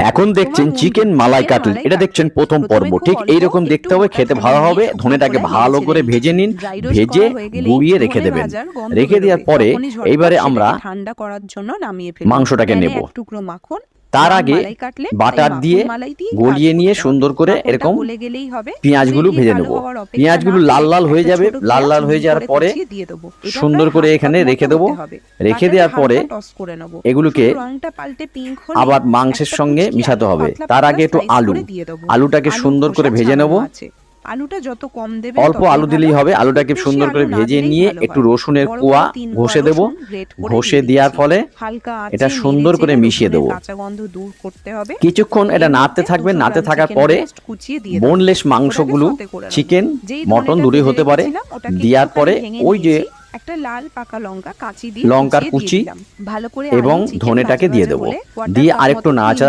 এখন দেখছেন চিকেন মালাই কাটলেট, এটা দেখছেন প্রথম পর্ব। ঠিক এইরকম দেখতে হবে, খেতে ভালো হবে। ধনেটাকে ভালো করে ভেজে নিন, ভেজে গুঁড়িয়ে রেখে দেবেন। রেখে দেওয়ার পরে এইবারে আমরা ঠান্ডা করার জন্য নামিয়ে ফেলুন। মাংসটাকে প্যানে নেব। এক টুকরো মাখন, তার নরম আগে মালাই কাটলেট, বাটার তাই দিয়ে মাখন মালাই দিয়ে গলিয়ে কাজ নিয়ে করতে সুন্দর হবে। করে মাখনটা এরকম গলে গেলেই হবে। পেঁয়াজগুলো গ্রেভি ভেজে ভালো নেব। হওয়ার অপেক্ষা পেঁয়াজগুলো না লাল করে লাল হয়ে একটা যাবে, ছোট লাল পেঁয়াজ লাল হয়ে মিহি যাওয়ার করে পরে কুচিয়ে দিয়ে দেবো। এটা সুন্দর প্রায় করে হাফ এখানে কাপ রেখে মতো দেবো। হতে হবে। রেখে বাটারে দেওয়ার পরে হালকা টস করে নেব। এগুলোকে শুধু রংটা পাল্টে পিঙ্ক হলে আবার মাংসের একটা সঙ্গে কুচকি মিশাতে আলু হবে। পাতলা তার পাতলা আগে একটু স্লাইস আলু, করে দিয়ে দেবো। আলুটাকে আলুর সুন্দর করে খোসা ভেজে নেব। ছাড়ানো আছে। আলুটা যত কম দেবে অল্প ততই আলু দিলেই ভালো। হবে। আলুটাকে খুব বেশি সুন্দর করে আলু না ভেজে দিলেই নিয়ে ভালো একটু হয়। রসুনের বড় কোয়া বড় 3 কোয়া ঘষে দেব। রসুন গ্রেট করে ঘষে দিয়ে দেওয়ার দিচ্ছি। ফলে হালকা এটা আঁচে সুন্দর নেড়ে করে চেড়ে মিশিয়ে রসুনের দেবো। কাঁচা গন্ধ দূর করতে হবে। কিছুক্ষণ এটা এর নাড়তে মধ্যে থাকবে। 200 নাড়তে গ্রাম থাকার চিকেন পরে ব্রেস্ট কুচিয়ে দিয়ে দেবো। বোনলেস ওটাকে মাংসগুলো, সতে করে নেব। চিকেন যেই মটন ধনেটা দূরে ভেজে হতে পারে, রেখেছিলাম ওটাকে দেওয়ার একটুখানি পরে ভেঙে ওই যে নিয়েছি। একটা লাল পাকা লঙ্কা কাঁচি দিয়ে লঙ্কার কুচিয়ে দিয়ে কুচি দিলাম। ভালো করে এবং আলু চিকেন ধনেটাকে ভাজা দিয়ে ভাজা দেবো। হলে কোয়ার্টার দিয়ে কাপ আরেকটু মতো নাড়াচাড়া